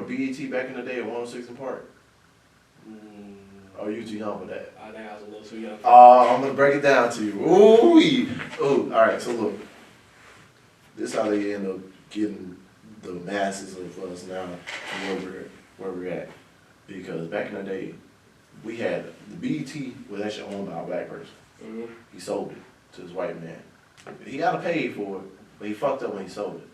BET back in the day at 106 in Park? Oh, you too young for that. I think I was a little too young. I'm gonna break it down to you. Ooh, all right. So look, this is how they end up getting the masses of us now and where we're at. Because back in the day, we had the BET was actually owned by a black person. Mm-hmm. He sold it to this white man. He got to pay for it, but he fucked up when he sold it.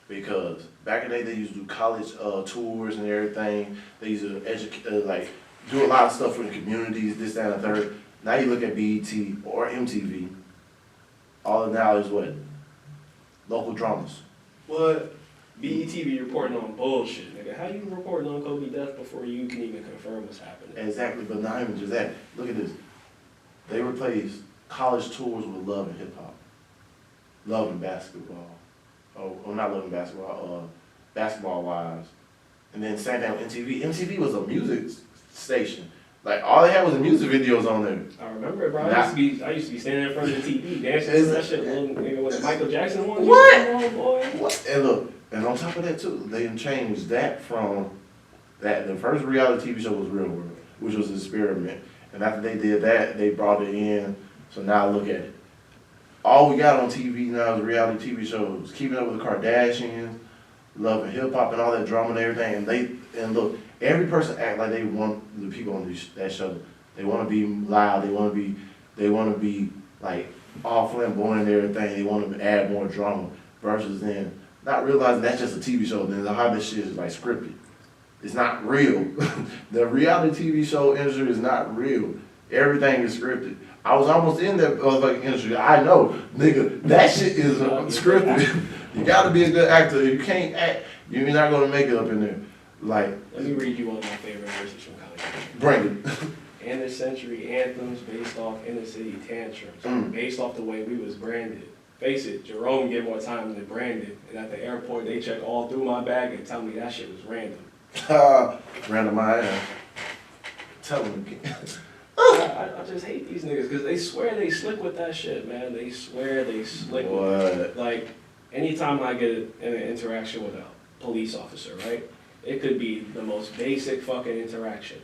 Because back in the day, they used to do college tours and everything. They used to educate, do a lot of stuff for the communities, this, that, and the third. Now you look at BET or MTV, all of now is what? Local dramas. What? BET be reporting on bullshit, nigga. How you reporting on Kobe death before you can even confirm what's happening? Exactly, but not even just that. Look at this. They replaced college tours with love and hip hop. Love and basketball. Oh, not love and basketball, Basketball Wives. And then same thing with MTV. MTV was a music station. Like, all they had was the music videos on there. I remember it, bro. I used to be standing in front of the TV dancing to that shit. Nigga, was it Michael Jackson one? What? Oh, boy. What? And look, and on top of that too, they changed that from that. The first reality TV show was Real World, which was an experiment. And after they did that, they brought it in. So now look at it. All we got on TV now is reality TV shows. Keeping Up with the Kardashians, Love and Hip Hop, and all that drama and everything. And look, every person act like they want the people on that show. They want to be loud. They want to be like all flamboyant and everything. They want to add more drama versus then not realizing that's just a TV show. Then how this shit is like scripted. It's not real. The reality TV show industry is not real. Everything is scripted. I was almost in that industry. I know, nigga, that shit is scripted. You gotta be a good actor. If you can't act, you're not gonna make it up in there. Like, let me read you one of my favorite verses from Kanye. Bring it. End of century anthems based off inner city tantrums, based off the way we was branded. Face it, Jerome get more time than Brandon, and at the airport they check all through my bag and tell me that shit was random. Random my ass. Tell them again. I just hate these niggas because they swear they slick with that shit, man. They swear they slick with it. Like, anytime I get in an interaction with a police officer, right? It could be the most basic fucking interaction.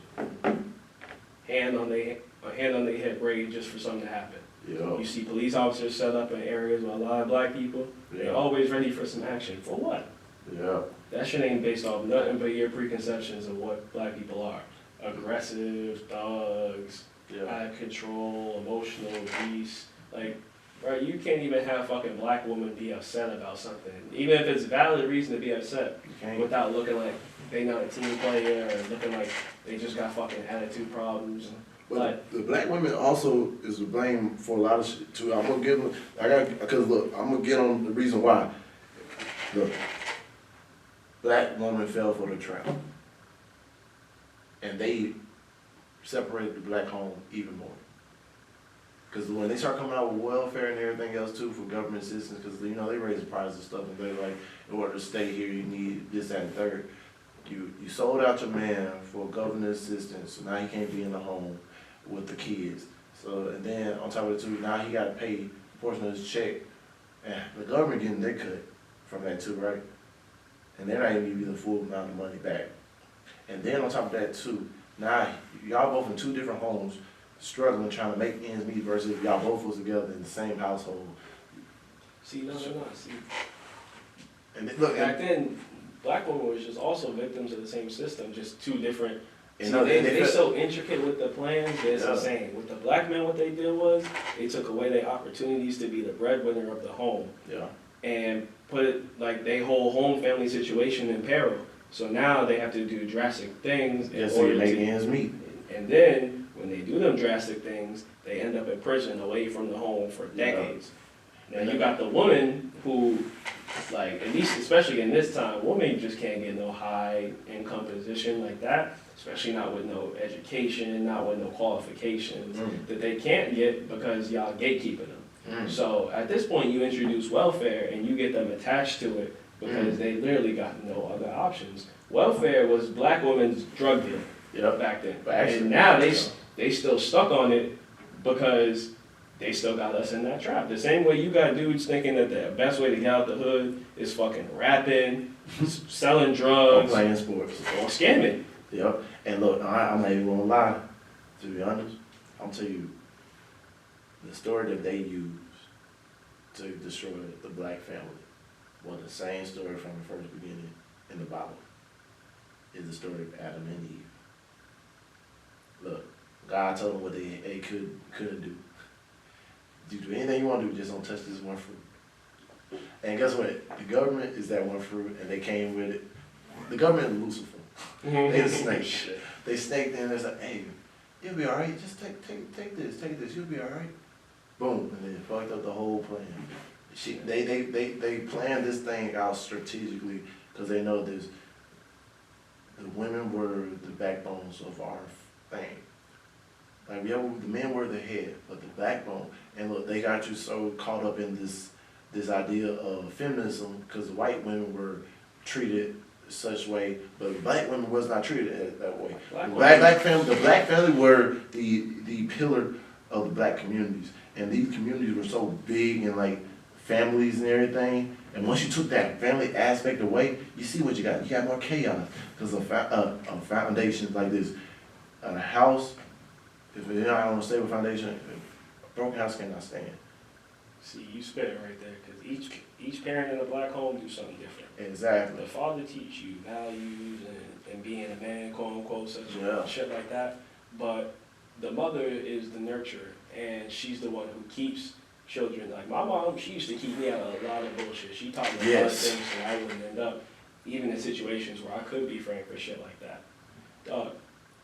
Hand on the hip, ready just for something to happen. Yo. You see police officers set up in areas with a lot of black people. They're always ready for some action. For what? Yeah. That shit ain't based off nothing but your preconceptions of what black people are. Aggressive, thugs, out of control, emotional abuse. Like, bro, you can't even have fucking black women be upset about something. Even if it's valid reason to be upset, without looking like they not a team player or looking like they just got fucking attitude problems. But the black women also is to blame for a lot of shit too. I'm gonna give them, because look, I'm gonna get on the reason why. Look, black woman fell for the trap. And they separated the black home even more. Because when they start coming out with welfare and everything else too for government assistance, because they raise the price of stuff and they're like, in order to stay here, you need this, that, and third. You sold out your man for government assistance, so now he can't be in the home with the kids. So, and then on top of it too, now he got to pay a portion of his check. And the government getting their cut from that too, right? And they're not even giving you the full amount of money back. And then on top of that too, now y'all both in two different homes, struggling, trying to make ends meet versus if y'all both was together in the same household. See, no, they're not. See, and look, back then, black women was just also victims of the same system, just two different. See, no, they're so intricate with the plans, it's insane. With the black men, what they did was, they took away their opportunities to be the breadwinner of the home. Yeah. And put it, like, their whole home family situation in peril. So now they have to do drastic things in order to make ends meet. And then, when they do them drastic things, they end up in prison away from the home for decades. Now you got the woman who, like, at least especially in this time, women just can't get no high income position like that, especially not with no education, not with no qualifications that they can't get because y'all gatekeeping them. So at this point you introduce welfare and you get them attached to it because they literally got no other options. Welfare was black women's drug deal back then. And now they still stuck on it because they still got us in that trap. The same way you got dudes thinking that the best way to get out the hood is fucking rapping, selling Or drugs, playing sports. or scamming. Yep. And look, I'm not even gonna lie. To be honest, I'm tell you, the story that they used to destroy the black family was the same story from the first beginning in the Bible. Is the story of Adam and Eve. Look, God told them what they couldn't do. You do anything you want to do, just don't touch this one fruit. And guess what? The government is that one fruit, and they came with it. The government is Lucifer. They the snake. They snaked in and said, "Hey, you'll be all right. Just take this. You'll be all right." Boom, and they fucked up the whole plan. They planned this thing out strategically because they know this. The women were the backbones of our thing. Like, yeah, the men were the head, but the backbone. And look, they got you so caught up in this idea of feminism because the white women were treated such way, but black women was not treated that way. The black family were the pillar of the black communities, and these communities were so big and like families and everything. And once you took that family aspect away, you see what you got. You got more chaos because of foundations like this, a house. If you're not on a stable foundation, a broken house cannot stand. See, you spit it right there, because each parent in a black home do something different. Exactly. The father teach you values and being a man, quote unquote, such Yeah. shit like that. But the mother is the nurturer, and she's the one who keeps children. Like my mom, she used to keep me out of a lot of bullshit. She taught me a lot of things so I wouldn't end up even in situations where I could be framed for shit like that.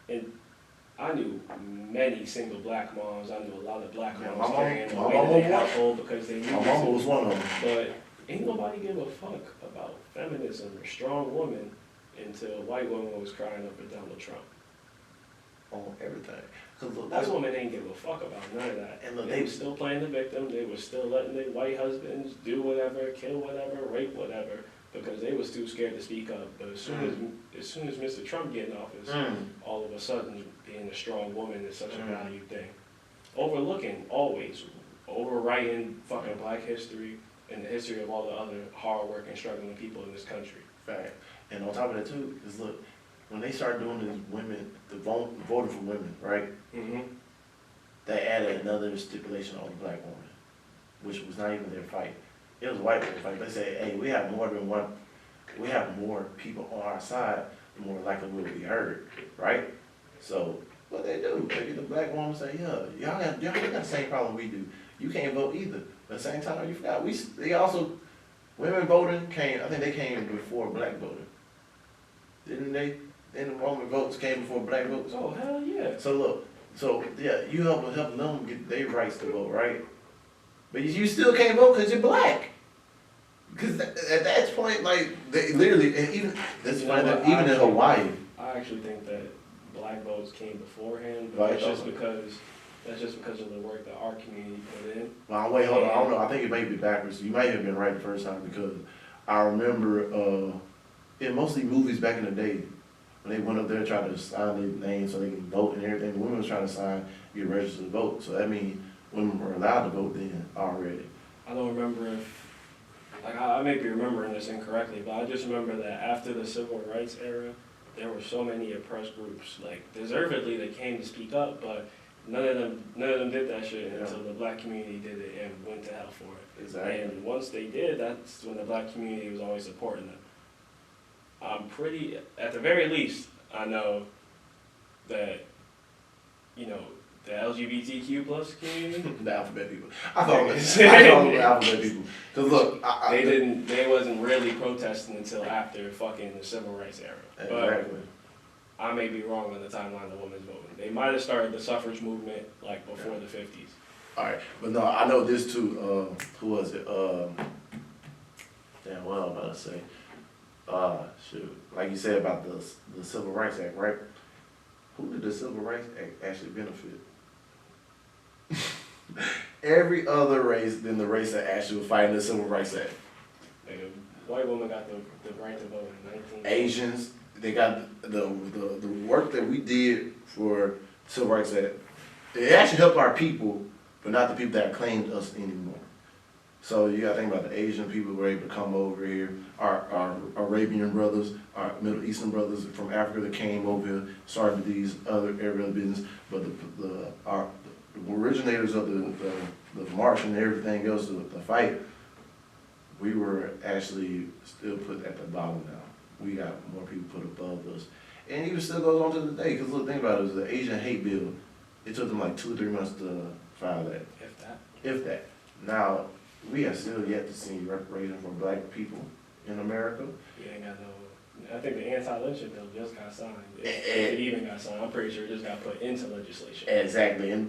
And I knew many single black moms. I knew a lot of black moms carrying the weight of their household because they knew. My mama was one of them. But ain't nobody give a fuck about feminism or strong women until a white woman was crying up and down the Trump. On everything. That's women ain't give a fuck about none of that. And look, they were still playing the victim. They were still letting their white husbands do whatever, kill whatever, rape whatever, because they was too scared to speak up. But as soon as Mr. Trump get in office, all of a sudden being a strong woman is such a valued thing. Overlooking always, overwriting fucking black history and the history of all the other hard-working, struggling people in this country. Fact. And on top of that too, is look, when they started doing this women, voting for women, right? Mm-hmm. They added another stipulation on the black woman, which was not even their fight. It was a white woman fight. They said, "Hey, we have more than one. We have more people on our side, the more likely we'll be heard, right?" So what they do? They get the black woman say, "Yeah, y'all got the same problem we do. You can't vote either." But at the same time, you forgot they also women voting came. I think they came before black voting, didn't they? Then the woman votes came before black votes. Oh hell yeah! So look, yeah, you help them get their rights to vote, right? But you still can't vote because you're black. Because at that point, like, they literally, and even, that's funny that even in Hawaii. I actually think that black votes came beforehand, but Right. that's just because of the work that our community put in. Well, wait, hold on, I don't know, I think it may be backwards. You might have been right the first time because I remember, in mostly movies back in the day, when they went up there trying to sign their name so they can vote and everything, the women was trying to sign, get registered to vote. So that means women were allowed to vote then already. I don't remember if, like, I may be remembering this incorrectly, but I just remember that after the civil rights era, there were so many oppressed groups, like, deservedly they came to speak up, but none of them did that shit until the black community did it and went to hell for it. Exactly. And once they did, that's when the black community was always supporting them. At the very least, I know that, you know, the LGBTQ plus community. The alphabet people. I thought it was the alphabet people. Cause look, they wasn't really protesting until after fucking the civil rights era. Exactly. But I may be wrong on the timeline of women's voting. They might have started the suffrage movement like before the 50s. Alright, but no, I know this too, who was it? Damn, what I was about to say. Shoot, like you said about the Civil Rights Act, right? Who did the Civil Rights Act actually benefit? Every other race than the race that actually was fighting the Civil Rights Act. Like a white woman got the right to vote in 19. Asians, they got the work that we did for Civil Rights Act. It actually helped our people but not the people that claimed us anymore. So you gotta think about the Asian people who were able to come over here, our Arabian brothers, our Middle Eastern brothers from Africa that came over here, started these other area of business, but the originators of the march and everything else, the fight, we were actually still put at the bottom now. We got more people put above us. And even still goes on to the day, because look, think about it, it was the Asian hate bill. It took them like 2 or 3 months to file that. If that. If that. Now, we have still yet to see reparation for black people in America. We ain't got no. I think the anti-lynching bill just got signed. If it even got signed, I'm pretty sure it just got put into legislation. Exactly. And